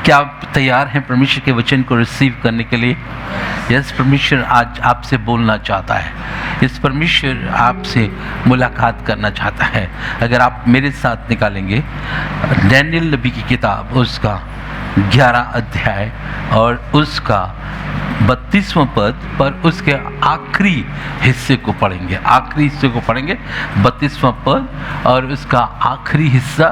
क्या आप तैयार हैं परमेश्वर के वचन को रिसीव करने के लिए? यस, परमेश्वर आज आपसे बोलना चाहता है। इस परमेश्वर आपसे मुलाकात करना चाहता है। अगर आप मेरे साथ निकालेंगे डैनियल नबी की किताब, उसका 11 अध्याय और उसका 32वां पद पर उसके आखिरी हिस्से को पढ़ेंगे। 32वां पद और उसका आखिरी हिस्सा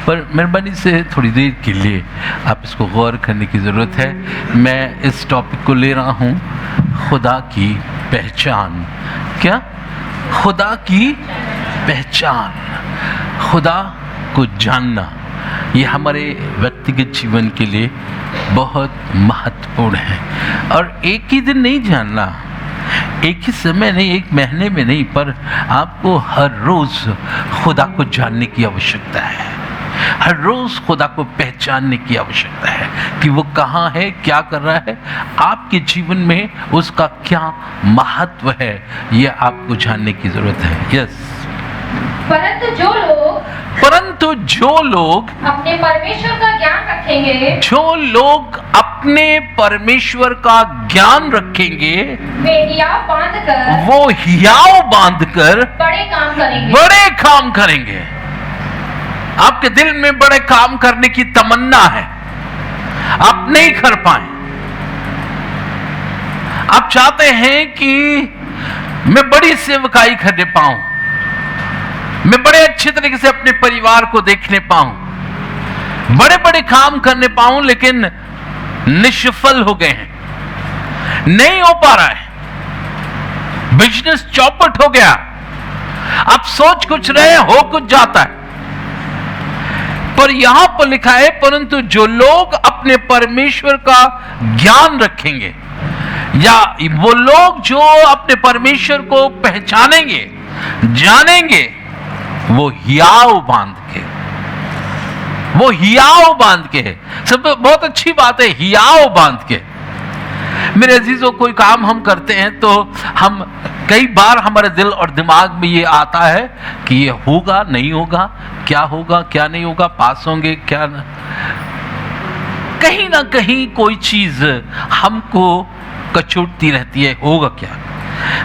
पर मेहरबानी से थोड़ी देर के लिए आप इसको गौर करने की ज़रूरत है। मैं इस टॉपिक को ले रहा हूँ, खुदा की पहचान। क्या? खुदा की पहचान, खुदा को जानना। ये हमारे व्यक्तिगत जीवन के लिए बहुत महत्वपूर्ण है। और एक ही दिन नहीं जानना, एक ही समय नहीं, एक महीने में नहीं, पर आपको हर रोज़ खुदा को जानने की आवश्यकता है। हर रोज़ खुदा को पहचानने की आवश्यकता है कि वो कहाँ है, क्या कर रहा है, आपके जीवन में उसका क्या महत्व है, ये आपको जानने की ज़रूरत है। यस। परंतु जो लोग अपने परमेश्वर का ज्ञान रखेंगे, जो लोग अपने परमेश्वर का ज्ञान रखेंगे, वो हियाव बांधकर बड़े काम करेंगे। आपके दिल में बड़े काम करने की तमन्ना है, आप नहीं कर पाए। आप चाहते हैं कि मैं बड़ी सेवकाई करने पाऊं, मैं बड़े अच्छे तरीके से अपने परिवार को देखने पाऊं, बड़े बड़े काम करने पाऊं, लेकिन निष्फल हो गए हैं, नहीं हो पा रहा है, बिजनेस चौपट हो गया। आप सोच कुछ रहे हो, कुछ जाता है। पर यहां पर लिखा है, परंतु जो लोग अपने परमेश्वर का ज्ञान रखेंगे, या वो लोग जो अपने परमेश्वर को पहचानेंगे, जानेंगे, वो हियाव बांध के है। सब बहुत अच्छी बात है, हियाव बांध के। मेरे अजीजों, कोई काम हम करते हैं तो हम कई बार हमारे दिल और दिमाग में ये आता है कि ये होगा, नहीं होगा, क्या नहीं होगा, पास होंगे क्या न... कहीं ना कहीं कोई चीज हमको कचोटती रहती है, होगा क्या।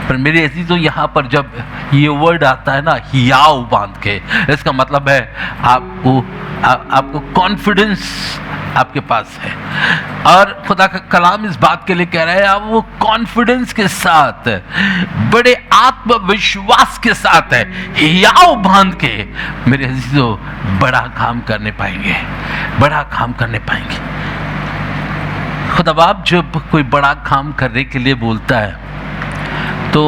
पर मेरे अजीजों, यहाँ पर जब ये वर्ड आता है ना, हियाव बांध के, इसका मतलब है आपको कॉन्फिडेंस आपके पास है। और खुदा का कलाम इस बात के लिए कह रहा है, आप वो कॉन्फिडेंस के साथ, बड़े आत्मविश्वास के साथ है, हियाव बांध के मेरे अजीजों बड़ा काम करने पाएंगे। खुदा बाप जब कोई बड़ा काम करने के लिए बोलता है तो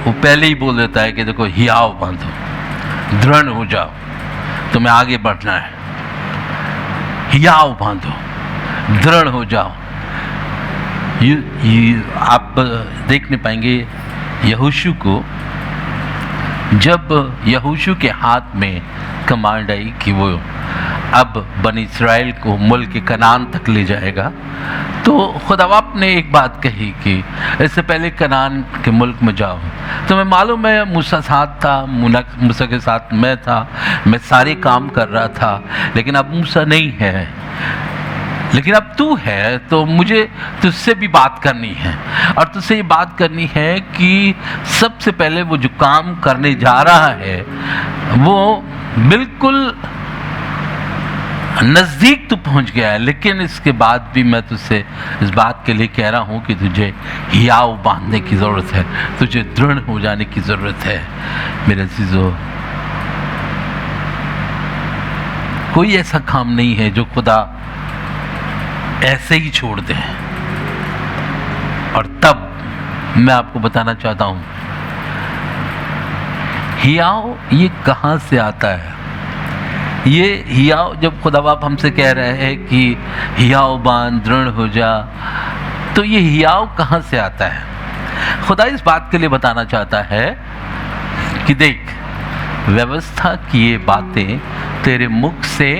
वो पहले ही बोल देता है कि देखो, हियाव बांधो, दृढ़ हो जाओ, तुम्हें आगे बढ़ना है। हियाव बांधो, दृढ़ हो जाओ। आप देखने पाएंगे यहोशू को, जब यहोशू के हाथ में कमांड आई कि वो अब बनी इस्राएल को मुल्क कनान तक ले जाएगा, तो खुदा बाप ने एक बात कही कि इससे पहले कनान के मुल्क में जाओ। तो मैं मालूम है, मूसा साथ था, मूसा के साथ मैं था, मैं सारे काम कर रहा था, लेकिन अब मूसा नहीं है, लेकिन अब तू है, तो मुझे तुझसे भी बात करनी है। और तुझसे ये बात करनी है कि सबसे पहले वो जो काम करने जा रहा है वो बिल्कुल नज़दीक तो पहुंच गया है, लेकिन इसके बाद भी मैं तुझसे इस बात के लिए कह रहा हूं कि तुझे हियाव बांधने की ज़रूरत है, तुझे दृढ़ हो जाने की ज़रूरत है। मेरे अजीजों, कोई ऐसा काम नहीं है जो खुदा ऐसे ही छोड़ दे। और तब मैं आपको बताना चाहता हूं, हियाव ये कहां से आता है। ये हियाव, जब खुदा बाप हमसे कह रहे हैं कि हियाव बांध, दृढ़ हो जा, तो ये हियाव कहाँ से आता है? खुदा इस बात के लिए बताना चाहता है कि देख, व्यवस्था की ये बातें तेरे मुख से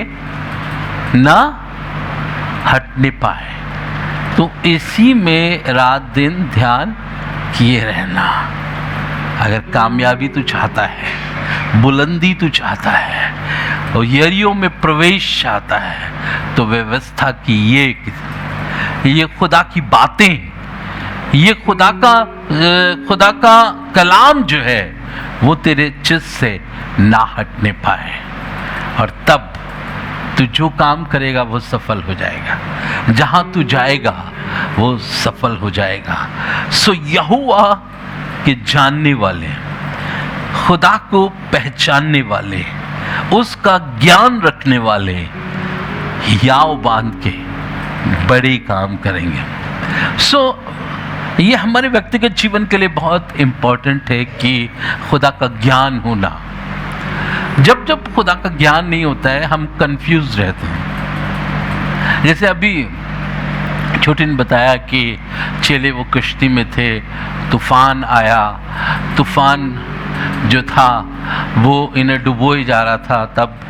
ना हटने पाए, तो इसी में रात दिन ध्यान किए रहना। अगर कामयाबी तू चाहता है, बुलंदी तू चाहता है, और यरीहो में प्रवेश चाहता है, तो व्यवस्था की ये खुदा की बातें, ये खुदा का कलाम जो है वो तेरे चित्त से ना हटने पाए, और तब तू जो काम करेगा वो सफल हो जाएगा, जहां तू जाएगा वो सफल हो जाएगा। सो यहोवा के जानने वाले, खुदा को पहचानने वाले, उसका ज्ञान रखने वाले याव बांध के बड़े काम करेंगे। सो ये हमारे व्यक्तिगत जीवन के लिए बहुत इंपॉर्टेंट है कि खुदा का ज्ञान होना। जब खुदा का ज्ञान नहीं होता है हम कंफ्यूज रहते हैं। जैसे अभी छोटे ने बताया कि चेले वो कश्ती में थे, तूफान आया, तूफान जो था वो इन्हें डुबोए जा रहा था। तब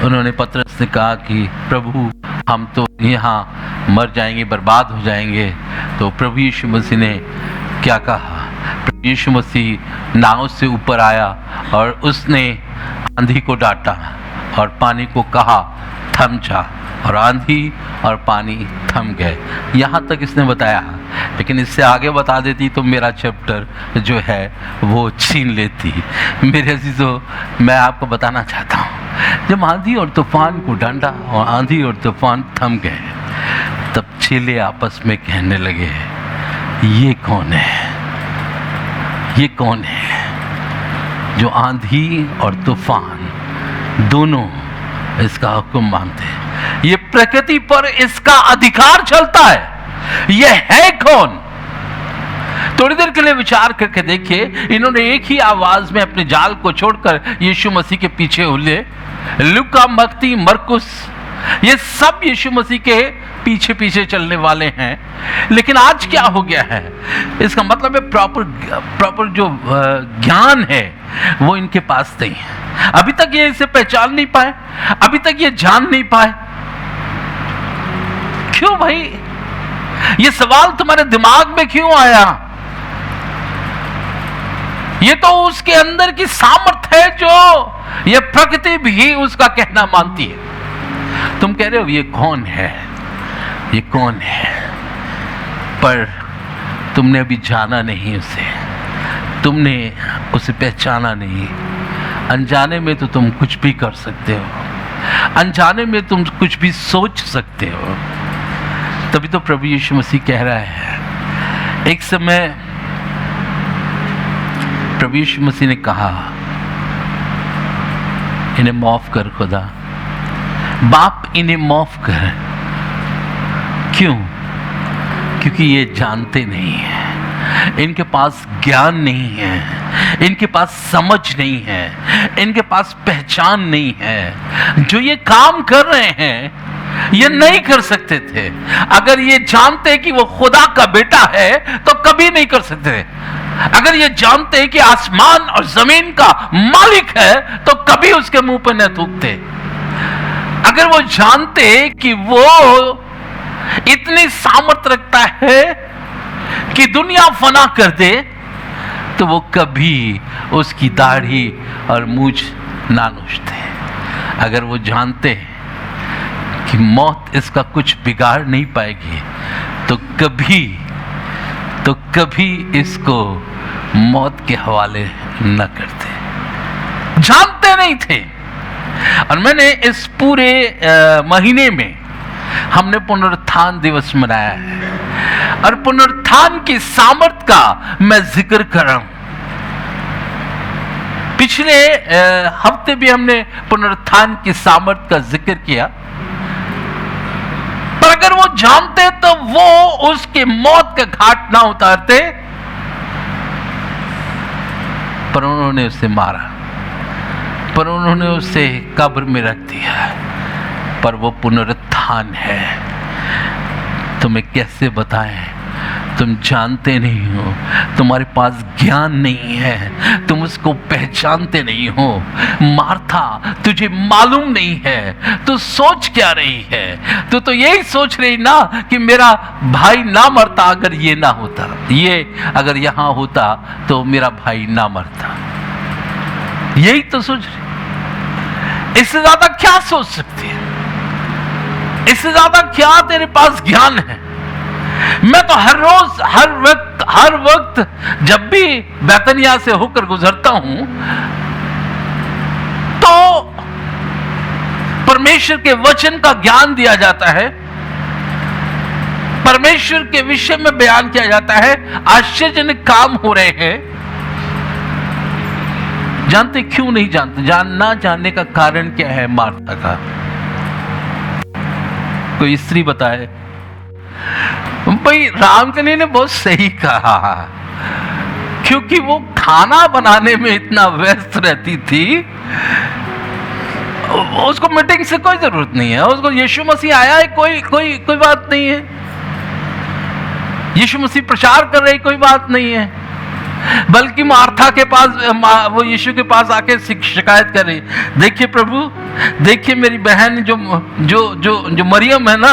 उन्होंने पतरस से कहा कि प्रभु हम तो यहाँ मर जाएंगे, बर्बाद हो जाएंगे। तो प्रभु यीशु मसीह ने क्या कहा? प्रभु यीशु मसीह नाव से ऊपर आया और उसने आंधी को डांटा और पानी को कहा थम जा, और आंधी और पानी थम गए। यहाँ तक इसने बताया, लेकिन इससे आगे बता देती तो मेरा चैप्टर जो है वो छीन लेती। मेरे अजीजों, मैं आपको बताना चाहता हूँ, जब आंधी और तूफान को डांटा और आंधी और तूफान थम गए, तब चेले आपस में कहने लगे ये कौन है, ये कौन है जो आंधी और तूफान दोनों इसका हुक्म मानते हैं? ये प्रकृति पर इसका अधिकार चलता है, ये है कौन? थोड़ी देर के लिए विचार करके देखिए, इन्होंने एक ही आवाज में अपने जाल को छोड़कर यीशु मसीह के पीछे हुए। लूका, मत्ती, मरकुस, ये सब यीशु मसीह के पीछे पीछे चलने वाले हैं। लेकिन आज क्या हो गया है? इसका मतलब है प्रॉपर जो ज्ञान है वो इनके पास नहीं है। अभी तक ये इसे पहचान नहीं पाए, अभी तक ये जान नहीं पाए। क्यों भाई? ये सवाल तुम्हारे दिमाग में क्यों आया? ये तो उसके अंदर की सामर्थ्य है जो ये प्रकृति भी उसका कहना मानती है। तुम कह रहे हो ये कौन है, ये कौन है, पर तुमने अभी जाना नहीं उसे, तुमने उसे पहचाना नहीं। अनजाने में तो तुम कुछ भी कर सकते हो, अनजाने में तुम कुछ भी सोच सकते हो। तभी तो प्रभु यीशु मसीह कह रहा है, एक समय प्रभु यीशु मसीह ने कहा इन्हें माफ कर खुदा, बाप इन्हें माफ कर। क्यों? क्योंकि ये जानते नहीं हैं, इनके पास ज्ञान नहीं है, इनके पास समझ नहीं है, इनके पास पहचान नहीं है। जो ये काम कर रहे हैं ये नहीं कर सकते थे। अगर ये जानते कि वो खुदा का बेटा है तो कभी नहीं कर सकते। अगर ये जानते कि आसमान और जमीन का मालिक है तो कभी उसके मुंह पर न थूकते। अगर वो जानते कि वो इतनी सामर्थ रखता है कि दुनिया फना कर दे, तो वो कभी उसकी दाढ़ी और मूंछ ना नोचते। अगर वो जानते कि मौत इसका कुछ बिगाड़ नहीं पाएगी, तो कभी इसको मौत के हवाले न करते। जानते नहीं थे। और मैंने इस पूरे महीने में हमने पुनरुत्थान दिवस मनाया है, और पुनरुत्थान की सामर्थ का मैं जिक्र कर रहा हूं। पिछले हफ्ते भी हमने पुनरुत्थान की सामर्थ का जिक्र किया। पर अगर वो जानते तो वो उसके मौत का घाट ना उतारते, पर उन्होंने उसे मारा, पर उन्होंने उसे कब्र में रख दिया। पर वो पुनरुत्थान है। तुम्हें कैसे बताएं? तुम जानते नहीं हो, तुम्हारे पास ज्ञान नहीं है, तुम उसको पहचानते नहीं हो। मार्था, तुझे मालूम नहीं है तू सोच क्या रही है। तू तो यही सोच रही ना कि मेरा भाई ना मरता अगर ये ना होता, ये अगर यहां होता तो मेरा भाई ना मरता। यही तो सोच रही। इससे ज्यादा क्या सोच सकती है? इससे ज्यादा क्या तेरे पास ज्ञान है? मैं तो हर रोज हर वक्त जब भी बैतनिया से होकर गुजरता हूं तो परमेश्वर के वचन का ज्ञान दिया जाता है, परमेश्वर के विषय में बयान किया जाता है, आश्चर्यजनक काम हो रहे हैं। जानते क्यों नहीं जानते? ना जानने का कारण क्या है मार्था का? कोई स्त्री बताए। भाई रामकली ने बहुत सही कहा, क्योंकि वो खाना बनाने में इतना व्यस्त रहती थी, उसको मीटिंग से कोई जरूरत नहीं है। उसको यीशु मसीह आया है, कोई बात नहीं है। यीशु मसीह प्रचार कर रहे, कोई बात नहीं है। बल्कि मार्था के पास, वो यीशु के पास आके शिकायत कर रही, देखिए प्रभु, देखिए मेरी बहन जो मरियम है ना,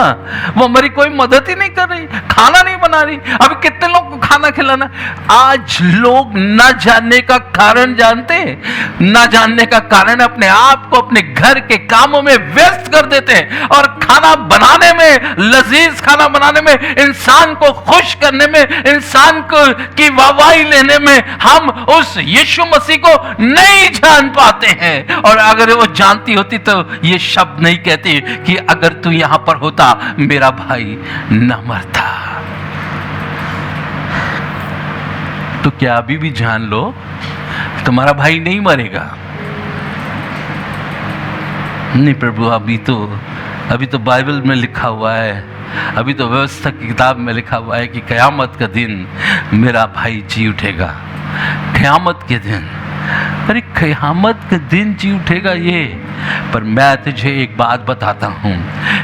वो हमारी कोई मदद ही नहीं कर रही, खाना नहीं बना रही। अभी कितने लोग को खाना खिलाना? आज लोग ना जानने का कारण जानते हैं, ना जानने का कारण अपने आप को अपने घर के कामों में व्यस्त कर देते हैं, और खाना बनाने में, लजीज खाना बनाने में, इंसान को खुश करने में, इंसान को की वाहवाही लेने में हम उस यीशु मसीह को नहीं जान पाते हैं। और अगर वो जानती होती तो ये शब्द नहीं कहती कि अगर तू यहां पर होता मेरा भाई न मरता। तो क्या अभी भी जान लो तुम्हारा भाई नहीं मरेगा? नहीं प्रभु, अभी तो बाइबल में लिखा हुआ है, अभी तो व्यवस्था की किताब में लिखा हुआ है कि कयामत का दिन मेरा भाई जी उठेगा। कयामत के दिन, अरे कयामत के दिन जी उठेगा ये? पर मैं तुझे एक बात बताता हूं,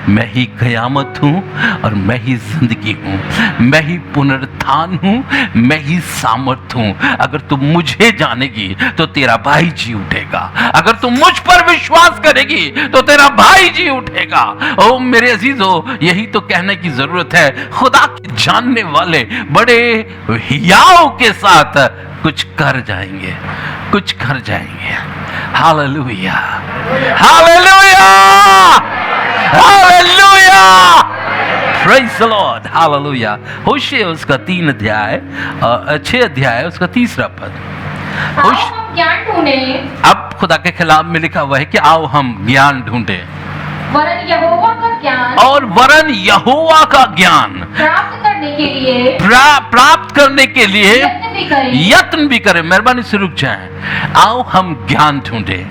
मैं ही कयामत हूं और मैं ही जिंदगी हूं, मैं ही पुनरुत्थान हूं, मैं ही सामर्थ हूं। अगर तुम मुझे जानेगी तो तेरा भाई जी उठेगा, अगर तुम मुझ पर विश्वास करेगी तो तेरा भाई जी उठेगा। ओ मेरे अजीजों, यही तो कहने की जरूरत है। खुदा के जानने वाले बड़े हियाव के साथ कुछ कर जाएंगे, कुछ कर जाएंगे। Hallelujah, hallelujah, hallelujah, praise the Lord, hallelujah. होशे उसका 3 अध्याय 6 अध्याय उसका 3 पद। ज्ञान ढूंढें। अब खुदा के खिलाफ में लिखा हुआ है कि आओ हम ज्ञान ढूंढे, वरन यहोवा का ज्ञान, और वरन यहोवा का ज्ञान प्राप्त करने के लिए, प्राप्त करने के लिए यत्न भी करें। मेहरबानी से रुक जाएं। आओ हम ज्ञान ढूंढे।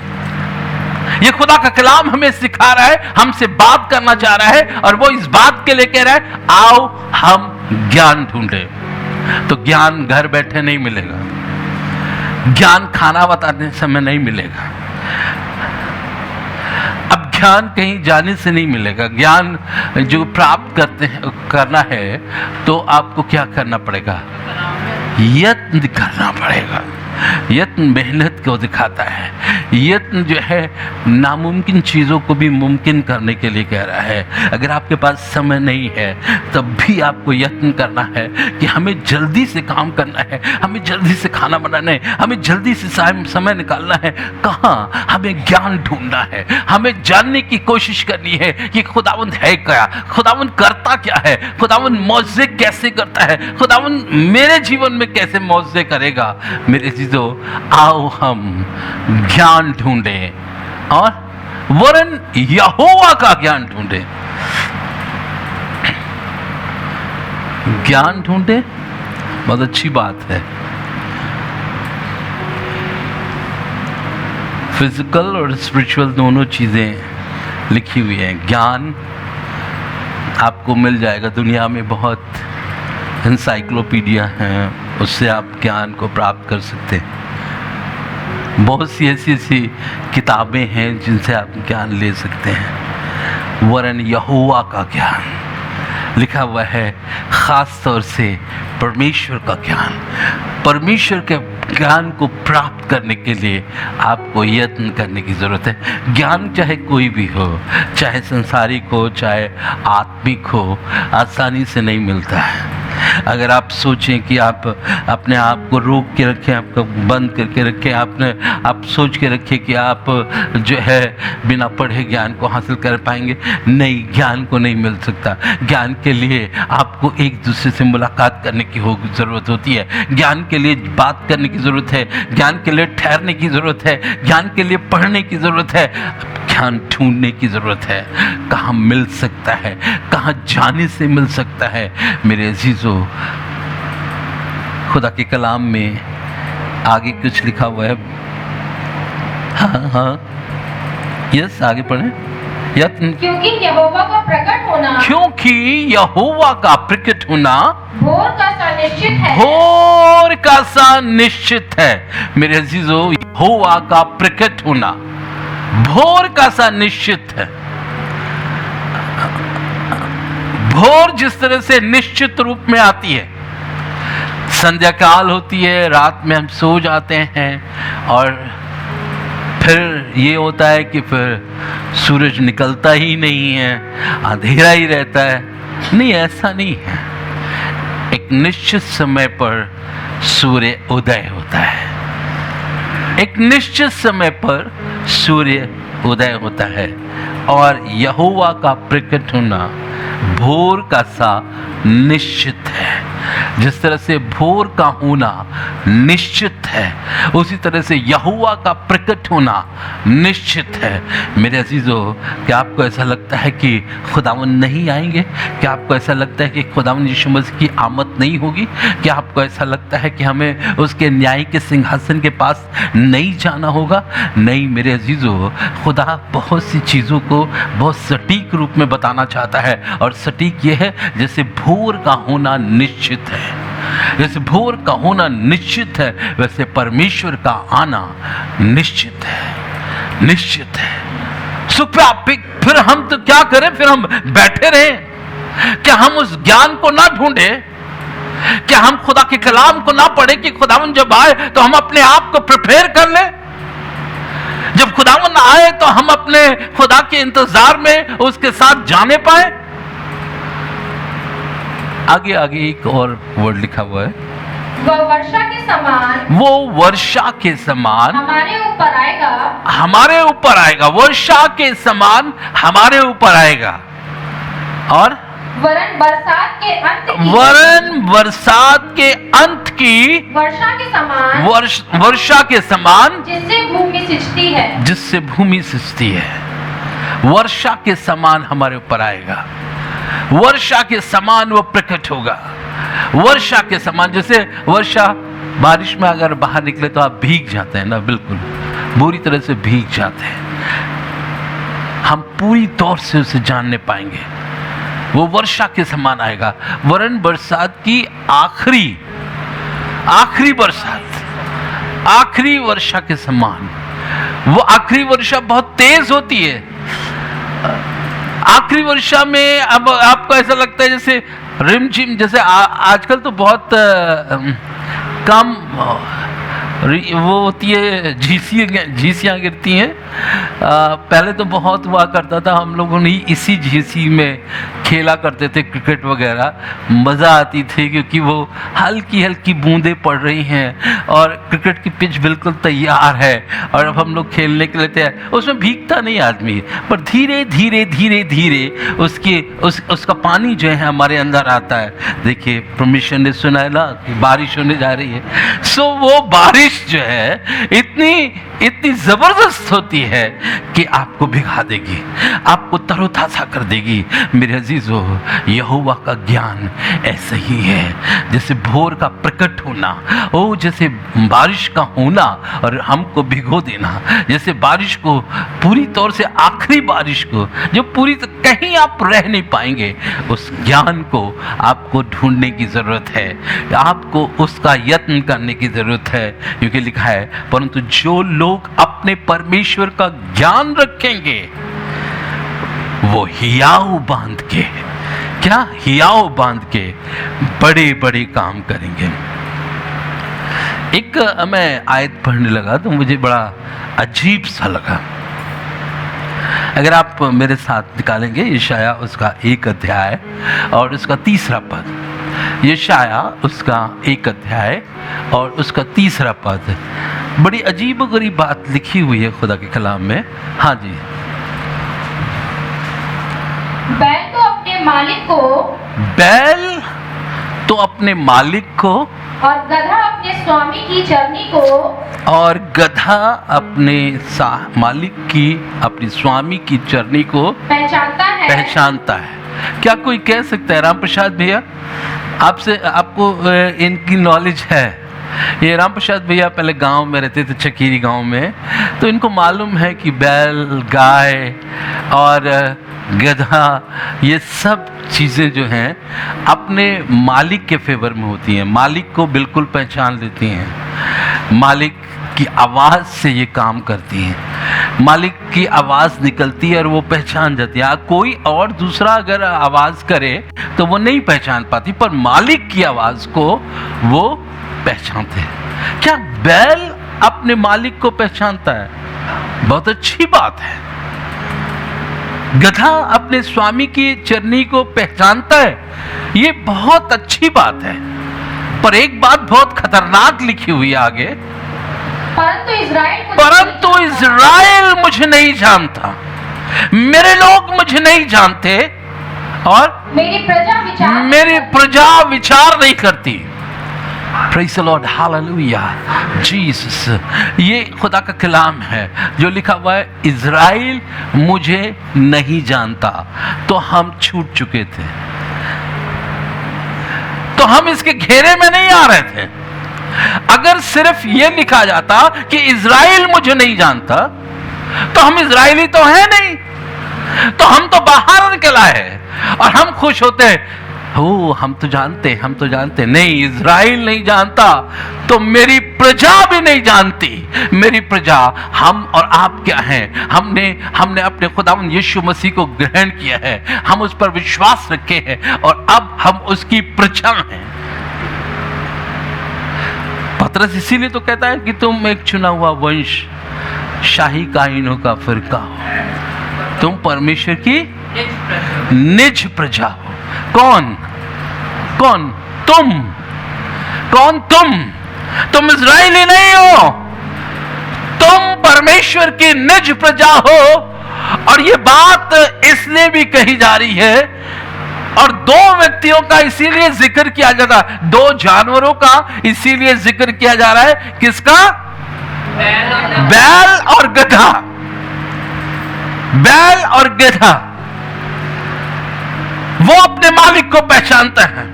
ये खुदा का कलाम हमें सिखा रहा है, हमसे बात करना चाह रहा है, और वो इस बात के लिए कह रहा है आओ हम ज्ञान ढूंढे। तो ज्ञान घर बैठे नहीं मिलेगा, ज्ञान खाना बताने समय नहीं मिलेगा, अब ज्ञान कहीं जाने से नहीं मिलेगा। ज्ञान जो प्राप्त करना है तो आपको क्या करना पड़ेगा? यत्न करना पड़ेगा। यत्न मेहनत को दिखाता है। यत्न जो है नामुमकिन चीज़ों को भी मुमकिन करने के लिए कह रहा है। अगर आपके पास समय नहीं है तब भी आपको यत्न करना है कि हमें जल्दी से काम करना है, हमें जल्दी से खाना बनाना है, हमें जल्दी से समय निकालना है। कहाँ? हमें ज्ञान ढूंढना है, हमें जानने की कोशिश करनी है कि खुदावंद है क्या, खुदावंद करता क्या है, खुदावंद मौजे कैसे करता है, खुदावंद मेरे जीवन में कैसे मौजे करेगा। मेरे चीजों, आओ हम ज्ञान ढूंढें, और वरन यहोवा का ज्ञान ढूंढें। ज्ञान ढूंढे बहुत अच्छी बात है। फिजिकल और स्पिरिचुअल दोनों चीजें लिखी हुई हैं। ज्ञान आपको मिल जाएगा, दुनिया में बहुत इंसाइक्लोपीडिया हैं, उससे आप ज्ञान को प्राप्त कर सकते हैं। बहुत सी ऐसी किताबें हैं जिनसे आप ज्ञान ले सकते हैं। वरन यहोवा का ज्ञान लिखा हुआ है, खास तौर से परमेश्वर का ज्ञान। परमेश्वर के ज्ञान को प्राप्त करने के लिए आपको यत्न करने की ज़रूरत है। ज्ञान चाहे कोई भी हो, चाहे संसारिक हो, चाहे आत्मिक हो, आसानी से नहीं मिलता है। अगर आप सोचें कि आप अपने आप को रोक के रखें, आपको बंद करके रखें, आप सोच के रखें कि आप जो है बिना पढ़े ज्ञान को हासिल कर पाएंगे, नहीं, ज्ञान को नहीं मिल सकता। ज्ञान के लिए आपको एक दूसरे से मुलाकात करने की ज़रूरत होती है, ज्ञान के लिए बात करने की ज़रूरत है, ज्ञान के लिए ठहरने की ज़रूरत है, ज्ञान के लिए पढ़ने की ज़रूरत है, ज्ञान ढूंढने की ज़रूरत है। कहाँ मिल सकता है, कहाँ जाने से मिल सकता है? मेरे अजीज़ों, खुदा के कलाम में आगे कुछ लिखा हुआ है। हाँ, यस, आगे पढ़ें। क्योंकि यहोवा का प्रकट होना, क्योंकि यहोवा का प्रकट होना भोर का सा निश्चित है। भोर का सा निश्चित है। मेरे अजीजों, यहोवा का प्रकट होना भोर का सा निश्चित है। भोर जिस तरह से निश्चित रूप में आती है, संध्या काल होती है, रात में हम सो जाते हैं और फिर ये होता है कि फिर सूरज निकलता ही नहीं है, अंधेरा ही रहता है। नहीं, ऐसा नहीं है। एक निश्चित समय पर सूर्य उदय होता है, एक निश्चित समय पर सूर्य उदय होता है, और यहोवा का प्रकट होना भोर का सा निश्चित है। जिस तरह से भोर का होना निश्चित है, उसी तरह से यहोवा का प्रकट होना निश्चित है। मेरे अजीजों, क्या आपको ऐसा लगता है कि खुदावंद नहीं आएंगे? क्या आपको ऐसा लगता है कि खुदावंद यीशु मसीह की आमद नहीं होगी? क्या आपको ऐसा लगता है कि हमें उसके न्याय के सिंहासन के पास नहीं जाना होगा? नहीं मेरे अजीजों, खुदा बहुत सी चीज़ों को बहुत सटीक रूप में बताना चाहता है, और सटीक ये है जैसे भोर का होना निश्चित है। जैसे भोर का होना निश्चित है, वैसे परमेश्वर का आना निश्चित है, निश्चित है। फिर हम तो क्या करें? फिर हम बैठे रहें? क्या हम उस ज्ञान को ना ढूंढें? क्या हम खुदा के कलाम को ना पढ़े कि खुदावन जब आए तो हम अपने आप को प्रिपेयर कर लें? जब खुदावन आए तो हम अपने खुदा के इंतजार में उसके साथ जाने पाए। आगे एक और वर्ड लिखा हुआ है, वह वर्षा के समान, वो वर्षा के समान हमारे ऊपर आएगा, हमारे ऊपर आएगा। वर्षा के समान हमारे ऊपर आएगा, और वरन बरसात के अंत की, वरन बरसात के अंत की वर्षा के समान, वर्षा के समान जिससे भूमि सिंचती है, जिससे भूमि सिंचती है। वर्षा के समान हमारे ऊपर आएगा, वर्षा के समान वो प्रकट होगा। वर्षा के समान, जैसे वर्षा, बारिश में अगर बाहर निकले तो आप भीग जाते हैं ना, बिल्कुल बुरी तरह से भीग जाते हैं। हम पूरी तौर से उसे जानने पाएंगे। वो वर्षा के समान आएगा, वरन बरसात की आखिरी बरसात, आखिरी वर्षा के समान। वो आखिरी वर्षा बहुत तेज होती है। आखिरी वर्षा में अब आपको ऐसा लगता है जैसे रिमझिम, जैसे आजकल तो बहुत कम वो होती है, झीसियाँ गिरती हैं। पहले तो बहुत हुआ करता था, हम लोगों ने इसी झीसी में खेला करते थे क्रिकेट वगैरह। मज़ा आती थी क्योंकि वो हल्की हल्की बूंदें पड़ रही हैं और क्रिकेट की पिच बिल्कुल तैयार है, और अब हम लोग खेलने के लिए तैयार। उसमें भीगता नहीं आदमी, पर धीरे धीरे धीरे धीरे उसका पानी जो है हमारे अंदर आता है। देखिए, परमेश्वर ने सुना है ना कि बारिश होने जा रही है। सो वो बारिश जो है इतनी जबरदस्त होती है कि आपको भिगा देगी, आपको तरोताजा कर देगी। मेरे अजीजों, यहोवा का ज्ञान ऐसा ही है, जैसे भोर का प्रकट होना, ओ जैसे बारिश का होना और हमको भिगो देना। जैसे बारिश को पूरी तौर से, आखिरी बारिश को जो पूरी कहीं आप रह नहीं पाएंगे, उस ज्ञान को आपको ढूंढने की जरूरत है, आपको उसका यत्न करने की जरूरत है। क्योंकि लिखा है, परंतु जो लोग अपने परमेश्वर का ज्ञान रखेंगे वो हियाव बांध के, क्या हियाव बांध के बड़े बड़े काम करेंगे। एक मैं आयत पढ़ने लगा तो मुझे बड़ा अजीब सा लगा। अगर आप मेरे साथ निकालेंगे यशायाह उसका 1 अध्याय और उसका 3 पद। यशाया उसका 1 अध्याय और उसका 3 पद। बड़ी अजीब-ओ-गरीब बात लिखी हुई है खुदा के कलाम में। हाँ जी। बैल तो अपने मालिक को और गधा अपने स्वामी की चरनी को और गधा अपने मालिक की अपनी स्वामी की चरनी को पहचानता है। क्या कोई कह सकता है राम प्रसाद भैया आपको इनकी नॉलेज है? ये राम प्रसाद भैया पहले गांव में रहते थे, चकीरी गांव में, तो इनको मालूम है कि बैल, गाय और गधा ये सब चीज़ें जो हैं अपने मालिक के फेवर में होती हैं, मालिक को बिल्कुल पहचान लेती हैं, मालिक की आवाज़ से ये काम करती हैं, मालिक की आवाज़ निकलती है और वो पहचान जाती है। कोई और दूसरा अगर आवाज़ करे तो वो नहीं पहचान पाती, पर मालिक की आवाज़ को वो पहचानते हैं। क्या बैल अपने मालिक को पहचानता है? बहुत अच्छी बात है। गधा अपने स्वामी की चरनी को पहचानता है, ये बहुत अच्छी बात है। पर एक बात बहुत खतरनाक लिखी हुई है आगे, परंतु इज़राइल मुझे नहीं जानता, मेरे लोग मुझे नहीं जानते और मेरी प्रजा विचार नहीं करती। Praise the Lord, Hallelujah, Jesus। ये खुदा का कलाम है जो लिखा हुआ है, इज़राइल मुझे नहीं जानता। तो हम छूट चुके थे, तो हम इसके घेरे में नहीं आ रहे थे। अगर सिर्फ ये लिखा जाता कि इज़राइल मुझे नहीं जानता, तो हम इज़राइली तो हैं नहीं, तो हम तो बाहर निकल आए और हम खुश होते हैं, ओ हम तो जानते नहीं, इज़राइल नहीं जानता तो मेरी प्रजा भी नहीं जानती। मेरी प्रजा हम और आप क्या हैं? हमने अपने खुदावंद यीशु मसीह को ग्रहण किया है, हम उस पर विश्वास रखे हैं और अब हम उसकी प्रजा हैं। पतरस इसीलिए तो कहता है कि तुम एक चुना हुआ वंश, शाही कायनों का फिरका हो, तुम परमेश्वर की निज प्रजा हो। कौन? तुम इज़राइली नहीं हो, तुम परमेश्वर की निज प्रजा हो। और ये बात इसलिए भी कही जा रही है, और 2 व्यक्तियों का इसीलिए जिक्र किया जाता है, 2 जानवरों का इसीलिए जिक्र किया जा रहा है। किसका? बैल और गधा। बैल और गधा वो अपने मालिक को पहचानते हैं।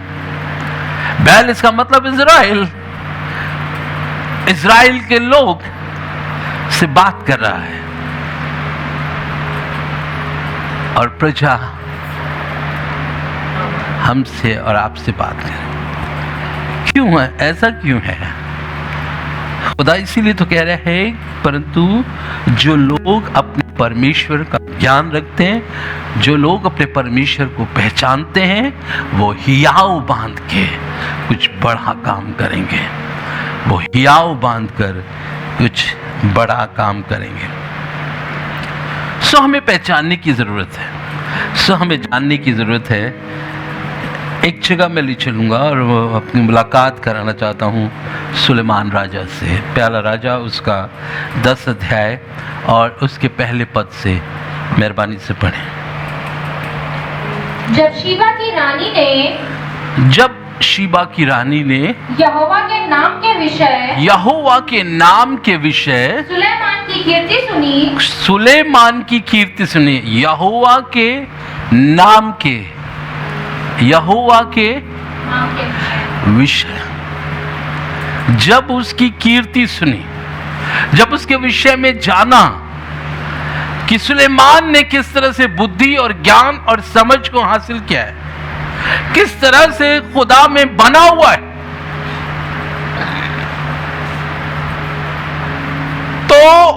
बैल इसका मतलब इज़राइल के लोग से बात कर रहा है, और प्रजा हमसे और आपसे बात करे। क्यों है ऐसा? क्यों है? खुदा इसीलिए तो कह रहे हैं, परंतु जो लोग अपने परमेश्वर का ज्ञान रखते हैं, जो लोग अपने परमेश्वर को पहचानते हैं, वो हियाव बांध के कुछ बड़ा काम करेंगे। वो हियाव बांध कर कुछ बड़ा काम करेंगे। सो हमें पहचानने की जरूरत है, सो हमें जानने की जरूरत है। एक जगह मैं ले चलूँगा और अपनी मुलाकात कराना चाहता हूँ सुलेमान राजा से। पहला राजा उसका 10 अध्याय और उसके पहले पद से मेहरबानी से पढ़ें। जब शीबा की रानी ने यहोवा के नाम के विषय सुलेमान की कीर्ति सुनी। यहोवा के विषय जब उसकी कीर्ति सुनी, जब उसके विषय में जाना कि सुलेमान ने किस तरह से बुद्धि और ज्ञान और समझ को हासिल किया है, किस तरह से खुदा में बना हुआ है, तो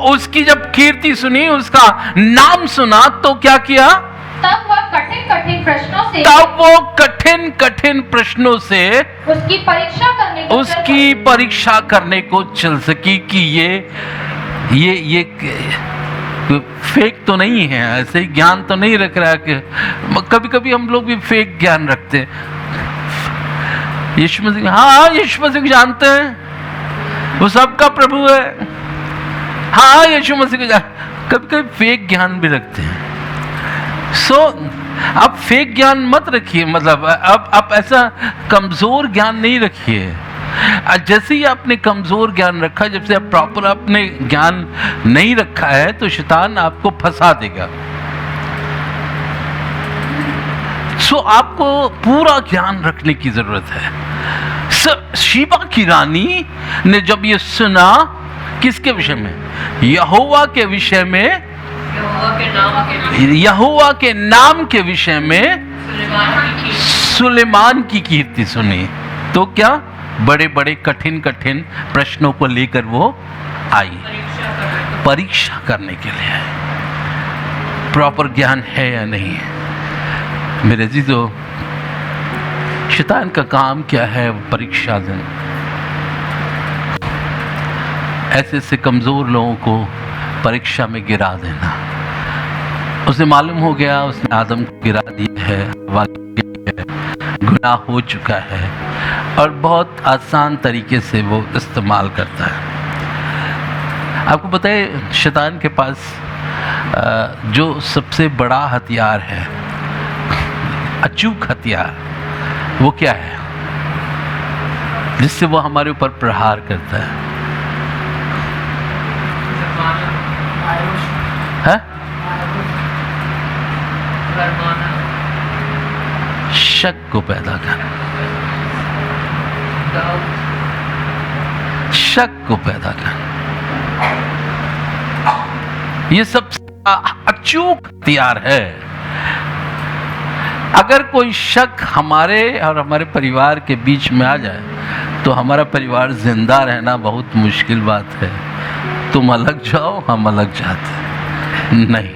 उसकी जब कीर्ति सुनी, उसका नाम सुना, तो क्या किया? तब वो कठिन कठिन प्रश्नों से उसकी परीक्षा करने को चल सकी कि ये फेक तो नहीं है, ऐसे ही ज्ञान तो नहीं रख रहा है। कि कभी कभी हम लोग भी फेक ज्ञान रखते हैं। यीशु मसीह, हाँ यीशु मसीह को जानते हैं, वो सबका प्रभु है। हाँ यीशु मसीह को कभी कभी फेक ज्ञान भी रखते हैं। आप फेक ज्ञान मत रखिए, मतलब आप ऐसा कमजोर ज्ञान नहीं रखिए। जैसे ही आपने कमजोर ज्ञान रखा, जब से आप प्रॉपर आपने ज्ञान नहीं रखा है, तो शैतान आपको फंसा देगा। आपको पूरा ज्ञान रखने की जरूरत है। शीबा की रानी ने जब ये सुना, किसके विषय में? यहोवा के विषय में, यहोवा के नाम के विषय में सुलेमान की कीर्ति सुनी, तो क्या बड़े बड़े कठिन कठिन प्रश्नों को लेकर वो आई, परीक्षा करने के लिए प्रॉपर ज्ञान है या नहीं है। मेरे अजीजों, शैतान का काम क्या है? परीक्षा देना। ऐसे ऐसे कमजोर लोगों को परीक्षा में गिरा देना। उसे मालूम हो गया उसने आदम को गिरा दिया है, गुनाह हो चुका है, और बहुत आसान तरीके से वो इस्तेमाल करता है। आपको पता है शैतान के पास जो सबसे बड़ा हथियार है, अचूक हथियार, वो क्या है जिससे वो हमारे ऊपर प्रहार करता है? शक को पैदा करना, शक को पैदा करना, ये सबसे अचूक हथियार है। अगर कोई शक हमारे और हमारे परिवार के बीच में आ जाए, तो हमारा परिवार जिंदा रहना बहुत मुश्किल बात है। तुम अलग जाओ, हम अलग जाते नहीं।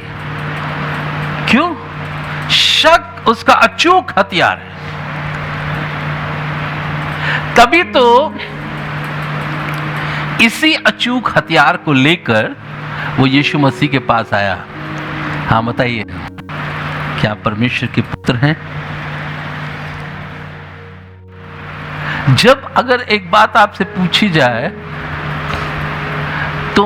क्यों? शक उसका अचूक हथियार है। तभी तो इसी अचूक हथियार को लेकर वो यीशु मसीह के पास आया। हाँ बताइए, क्या परमेश्वर के पुत्र हैं? जब अगर एक बात आपसे पूछी जाए तो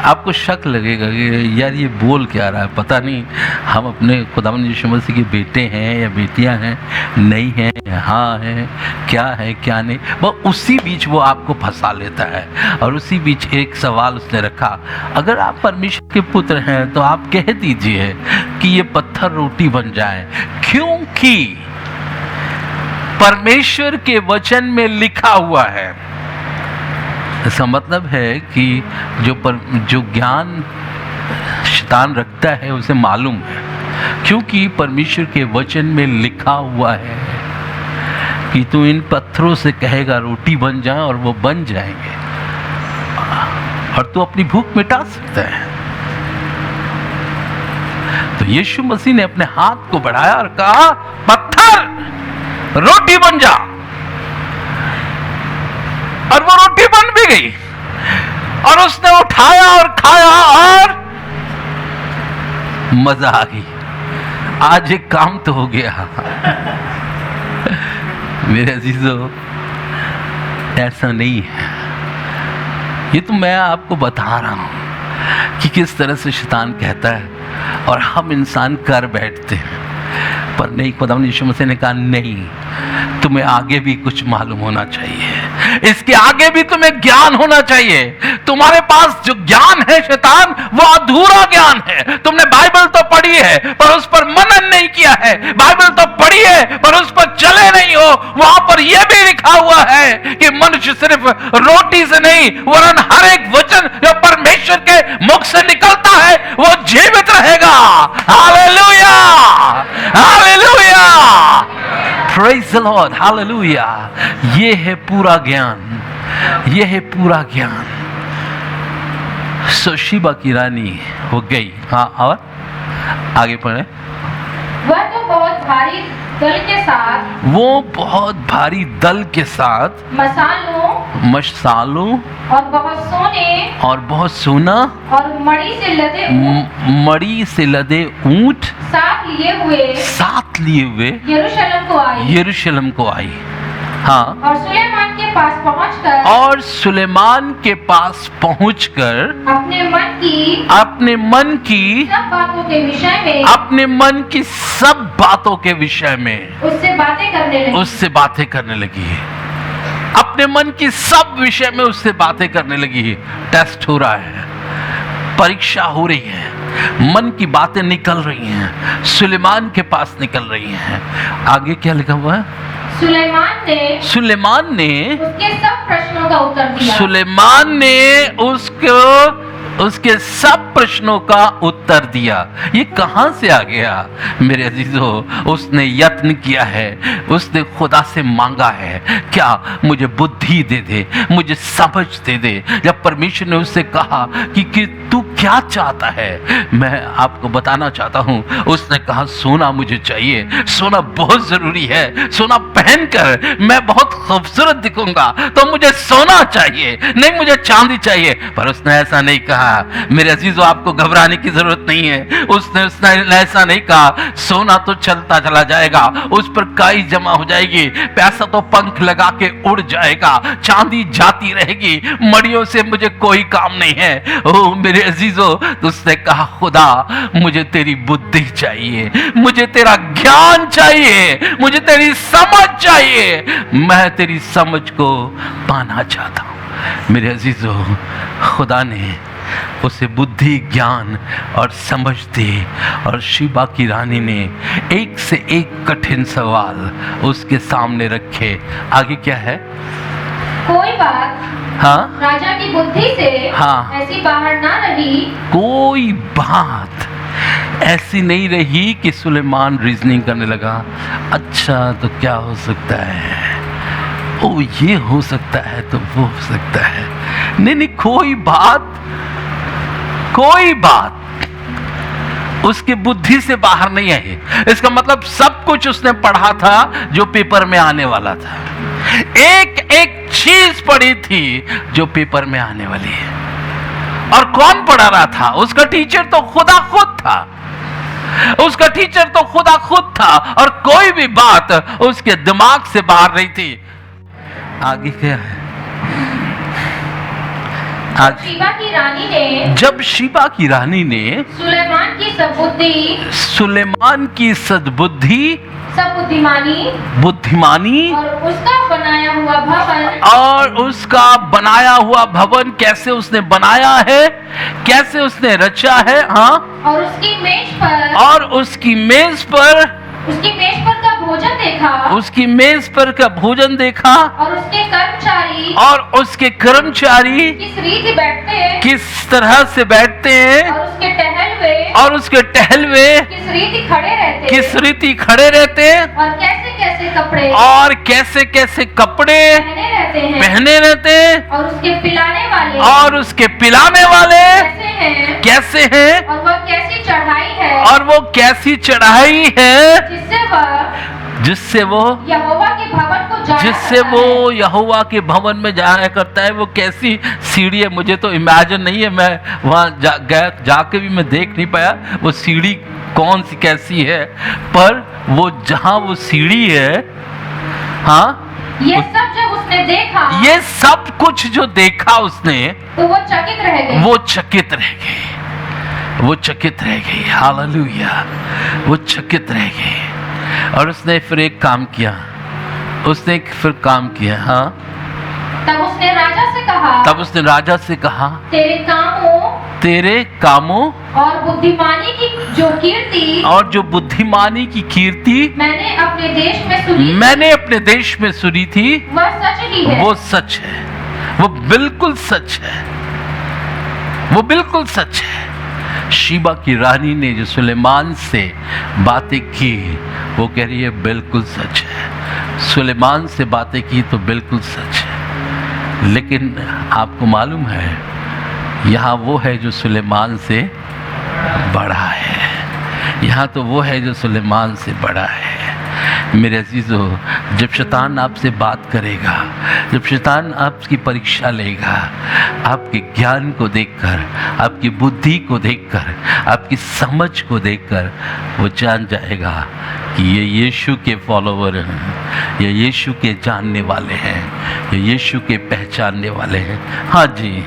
आपको शक लगेगा कि यार ये बोल क्या रहा है, पता नहीं हम अपने खुदावंद यीशु मसीह के बेटे हैं या बेटियां हैं, नहीं हैं, हाँ हैं, क्या है क्या नहीं। वो उसी बीच वो आपको फंसा लेता है। और उसी बीच एक सवाल उसने रखा, अगर आप परमेश्वर के पुत्र हैं तो आप कह दीजिए कि ये पत्थर रोटी बन जाए, क्योंकि परमेश्वर के वचन में लिखा हुआ है। इसका मतलब है कि जो ज्ञान शैतान रखता है उसे मालूम है, क्योंकि परमेश्वर के वचन में लिखा हुआ है कि तू इन पत्थरों से कहेगा रोटी बन जाए और वो बन जाएंगे, और तू अपनी भूख मिटा सकता है। तो यीशु मसीह ने अपने हाथ को बढ़ाया और कहा, पत्थर रोटी बन जा, और वो रोटी बन भी गई। और उसने उठाया और खाया और मजा आ गई। आज एक काम तो हो गया। मेरे अजीजों, ऐसा नहीं है। ये तो मैं आपको बता रहा हूं कि किस तरह से शैतान कहता है और हम इंसान कर बैठते हैं। पर नहीं, खुदावंद यीशु मसीह ने कहा नहीं, तुम्हें आगे भी कुछ मालूम होना चाहिए, इसके आगे भी तुम्हें ज्ञान होना चाहिए। तुम्हारे पास जो ज्ञान है शैतान, वो अधूरा ज्ञान है। तुमने बाइबल तो पढ़ी है पर उस पर मनन नहीं किया है, बाइबल तो पढ़ी है पर उस पर चले नहीं हो। वहां पर यह भी लिखा हुआ है कि मनुष्य सिर्फ रोटी से नहीं वरन हर एक वचन जो परमेश्वर के मुख से निकलता है वो जीवित रहेगा। Hallelujah, hallelujah, praise the Lord, hallelujah. ये है पूरा ज्ञान, ये है पूरा ज्ञान। शीबा की रानी हो गई। हाँ, और आगे पढ़े। वह तो बहुत भारी दल के साथ, वो बहुत भारी दल के साथ मशालों और बहुत सोने और बहुत सोना और मणि से लदे मड़ी से लदे ऊंट साथ लिए हुए यरूशलेम को आई। यरूशलेम को आई। हाँ, और सुलेमान के पास पहुंचकर और सुलेमान के पास पहुंचकर अपने मन की सब बातों के विषय में अपने मन की सब बातों के विषय में उससे बातें करने लगी। अपने मन की सब विषय में उससे बातें करने लगी। टेस्ट हो रहा है, परीक्षा हो रही है, मन की बातें निकल रही हैं, सुलेमान के पास निकल रही हैं। आगे क्या लिखा हुआ है? सुलेमान ने उसके सब प्रश्नों का उत्तर दिया। सुलेमान ने उसके सब प्रश्नों का उत्तर दिया। ये कहां से आ गया मेरे अजीजों? उसने यत्न किया है, उसने खुदा से मांगा है, क्या मुझे बुद्धि दे दे, मुझे समझ दे दे। जब परमेश्वर ने उससे कहा कि तू क्या चाहता है, मैं आपको बताना चाहता हूं, उसने कहा सोना मुझे चाहिए, सोना बहुत जरूरी है, सोना पहनकर मैं बहुत खूबसूरत दिखूंगा, तो मुझे सोना चाहिए, नहीं मुझे चांदी चाहिए। पर उसने ऐसा नहीं कहा। मेरे अजीजों, आपको घबराने की जरूरत नहीं है। उसने ऐसा नहीं कहा सोना तो चलता चला जाएगा, उस पर काई जमा हो जाएगी, पैसा तो पंख लगा के उड़ जाएगा, चांदी जाती रहेगी, मड़ियों से मुझे कोई काम नहीं है। ओ मेरे अजीजों, उसने कहा खुदा मुझे तेरी बुद्धि चाहिए, मुझे तेरा ज्ञान चाहिए, मुझे तेरी समझ चाहिए, मैं तेरी समझ को पाना चाहता हूं। मेरे अजीजों, खुदा ने उसे बुद्धि, ज्ञान और समझ दी। और शीबा की रानी ने एक से एक कठिन सवाल उसके सामने रखे। आगे क्या है? कोई बात हाँ, राजा की बुद्धि से ऐसी बाहर ना रही। कोई बात ऐसी नहीं रही कि सुलेमान रीजनिंग करने लगा, अच्छा तो क्या हो सकता है, ओ ये हो सकता है तो वो हो सकता है। नहीं, कोई बात उसकी बुद्धि से बाहर नहीं आई। इसका मतलब सब कुछ उसने पढ़ा था जो पेपर में आने वाला था, एक एक चीज पढ़ी थी जो पेपर में आने वाली है। और कौन पढ़ा रहा था? उसका टीचर तो खुदा खुद था, उसका टीचर तो खुदा खुद था, और कोई भी बात उसके दिमाग से बाहर नहीं थी। आगे क्या है? जब शीबा की रानी ने सुलेमान की सद्बुद्धि, बुद्धिमानी और उसका बनाया हुआ भवन कैसे उसने बनाया है, कैसे उसने रचा है, हाँ, और उसकी मेज पर का भोजन देखा, उसकी मेज पर का भोजन देखा, और उसके कर्मचारी किस तरह से बैठते हैं, और उसके टहलवे किस रीति खड़े रहते हैं, और कैसे कैसे कपड़े पहने रहते हैं, और उसके पिलाने वाले कैसे हैं, और वह कैसी चढ़ाई है, और वो कैसी चढ़ाई है जिससे वो यहोवा के भवन में जाया करता है। वो कैसी सीढ़ी है, मुझे तो इमेजिन नहीं है, मैं वहां जाके भी मैं देख नहीं पाया वो सीढ़ी कौन सी कैसी है, पर वो जहां वो सीढ़ी है, हाँ, ये सब जब उसने देखा, ये सब कुछ जो देखा उसने, तो वो चकित रह गई। हालेलुया, वो चकित रह गई। और उसने फिर एक काम किया, हाँ, तब उसने राजा से कहा, तेरे कामों और बुद्धिमानी की जो कीर्ति मैंने अपने देश में सुनी थी, वो सच है, वो बिल्कुल सच है। शीबा की रानी ने जो सुलेमान से बातें की, वो कह रही है बिल्कुल सच है। सुलेमान से बातें की तो बिल्कुल सच है, लेकिन आपको मालूम है यहाँ वो है जो सुलेमान से बड़ा है, यहाँ तो वो है जो सुलेमान से बड़ा है। मेरे अजीजों, जब शैतान आपसे बात करेगा, जब शैतान आपकी परीक्षा लेगा, आपके ज्ञान को देखकर, आपकी बुद्धि को देखकर, आपकी समझ को देखकर वो जान जाएगा कि ये यीशु के फॉलोवर हैं, ये यीशु के जानने वाले हैं, ये यीशु के पहचानने वाले हैं। हाँ जी,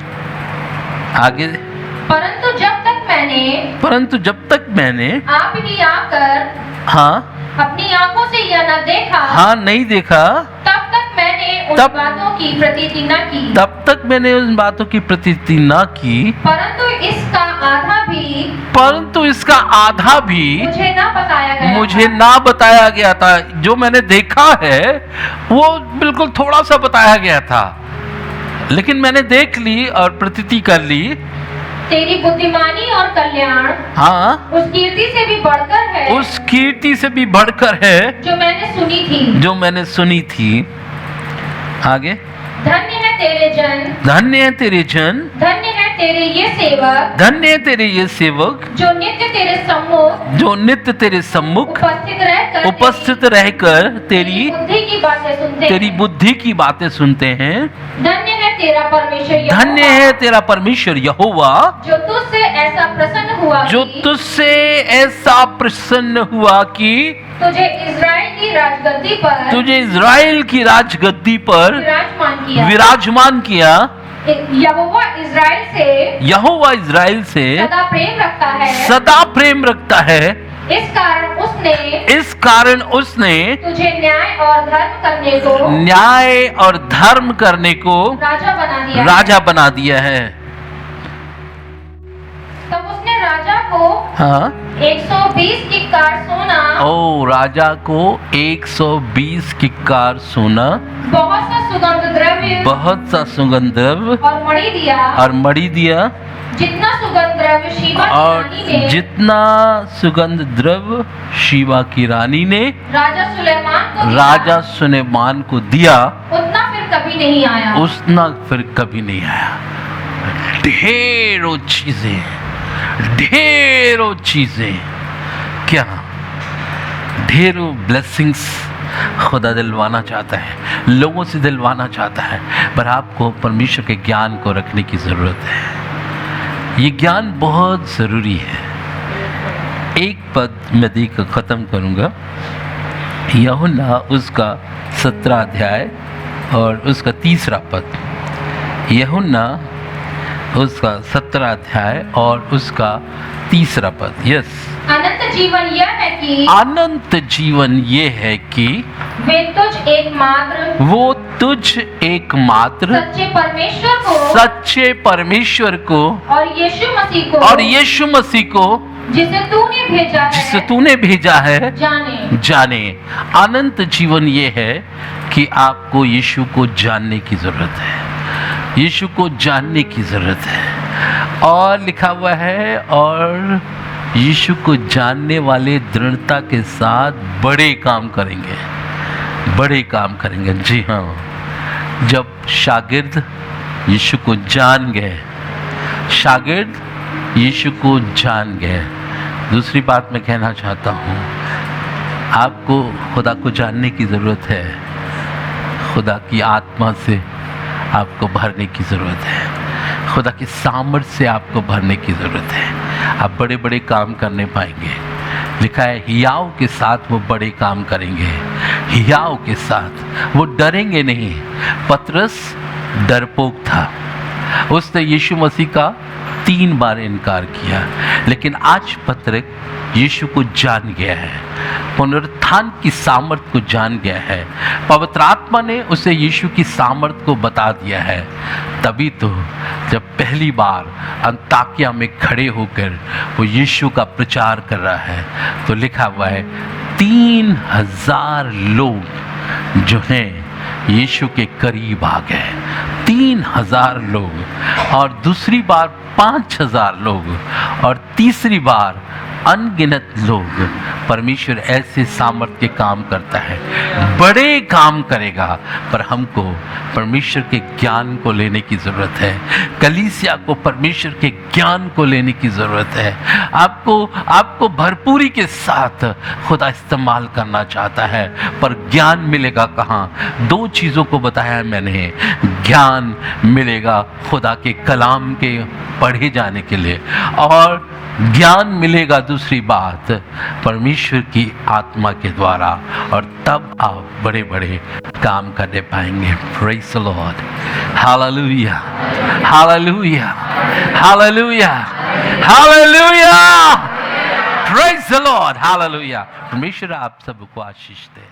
आगे। परंतु जब तक मैंने आप ही आकर, हाँ, अपनी आंखों से यह न देखा, हाँ, नहीं देखा, तब तक मैंने उन बातों की प्रतीति न की, तब तक मैंने उन बातों की प्रतीति न की, परंतु इसका आधा भी मुझे ना बताया गया था। जो मैंने देखा है वो बिल्कुल थोड़ा सा बताया गया था, लेकिन मैंने देख ली और प्रतीति कर ली। तेरी बुद्धिमानी और कल्याण, हाँ, उस कीर्ति से भी बढ़कर है, उस कीर्ति से भी बढ़कर है जो मैंने सुनी थी। आगे। धन्य है तेरे जन, धन्य है तेरे जन, धन्य है तेरे ये सेवक, धन्य है तेरे ये सेवक, जो नित्य तेरे सम्मुख उपस्थित रहकर तेरी बुद्धि की बातें सुनते हैं। धन्य है तेरा परमेश्वर यहोवा, धन्य है तेरा परमेश्वर यहोवा, जो तुझसे ऐसा प्रसन्न हुआ कि तुझे इज़राइल की राजगद्दी पर विराजमान किया। यहोवा इज़राइल से सदा प्रेम रखता है। इस कारण उसने तुझे न्याय और धर्म करने को राजा बना दिया है। तब उसने राजा को, हाँ, 120 किक्कार सोना, ओ, राजा को 120 किक्कार सोना, बहुत सा सुगंध द्रव्य और मणि दिया। जितना सुगंध द्रव्य शिवा की रानी ने राजा सुलेमान को दिया, उतना फिर कभी नहीं आया। ढेरों चीजें, क्या ढेरों ब्लेसिंग्स खुदा दिलवाना चाहता है, लोगों से दिलवाना चाहता है, पर आपको परमेश्वर के ज्ञान को रखने की जरूरत है। ये ज्ञान बहुत ज़रूरी है। एक पद मैं देकर ख़त्म करूँगा। यूहन्ना उसका 17 अध्याय और उसका 3 पद। यूहन्ना उसका 17 अध्याय और उसका 3 पद। यस। अनंत जीवन ये है कि वो तुझ एकमात्र सच्चे परमेश्वर को और यीशु मसीह को जिसे तूने भेजा है जाने। अनंत जीवन ये है कि आपको यीशु को जानने की जरूरत है, यीशु को जानने की जरूरत है। और लिखा हुआ है, और यीशु को जानने वाले दृढ़ता के साथ बड़े काम करेंगे, बड़े काम करेंगे। जी हाँ, जब शागिर्द यीशु को जान गए, शागिर्द यीशु को जान गए। दूसरी बात मैं कहना चाहता हूँ, आपको खुदा को जानने की ज़रूरत है, खुदा की आत्मा से आपको भरने की ज़रूरत है, खुदा की सामर्थ से आपको भरने की ज़रूरत है। आप बड़े बड़े काम करने पाएंगे। लिखा है हियाव के साथ वो बड़े काम करेंगे, हियाव के साथ वो डरेंगे नहीं। पतरस डरपोक था, उसने यीशु मसीह का 3 बार इनकार किया, लेकिन आज पतरस यीशु को जान गया है, पुनरुत्थान की सामर्थ को जान गया है। पवित्र आत्मा ने उसे यीशु की सामर्थ को बता दिया है। तभी तो जब पहली बार अंताकिया में खड़े होकर वो यीशु का प्रचार कर रहा है, तो लिखा हुआ है 3000 लोग जो हैं यीशु के करीब आ गए। 3,000 लोग, और दूसरी बार 5,000 लोग, और तीसरी बार अनगिनत लोग। परमेश्वर ऐसे सामर्थ्य के काम करता है, बड़े काम करेगा, पर हमको परमेश्वर के ज्ञान को लेने की ज़रूरत है। कलीसिया को परमेश्वर के ज्ञान को लेने की ज़रूरत है। आपको भरपूरी के साथ खुदा इस्तेमाल करना चाहता है, पर ज्ञान मिलेगा कहाँ? 2 चीज़ों को बताया मैंने। ज्ञान मिलेगा खुदा के कलाम के पढ़े जाने के लिए, और ज्ञान मिलेगा दूसरी बात परमेश्वर की आत्मा के द्वारा, और तब आप बड़े बड़े काम करने पाएंगे। Praise the Lord, hallelujah, hallelujah, hallelujah, hallelujah, praise the Lord, hallelujah. परमेश्वर आप सबको आशीष दे।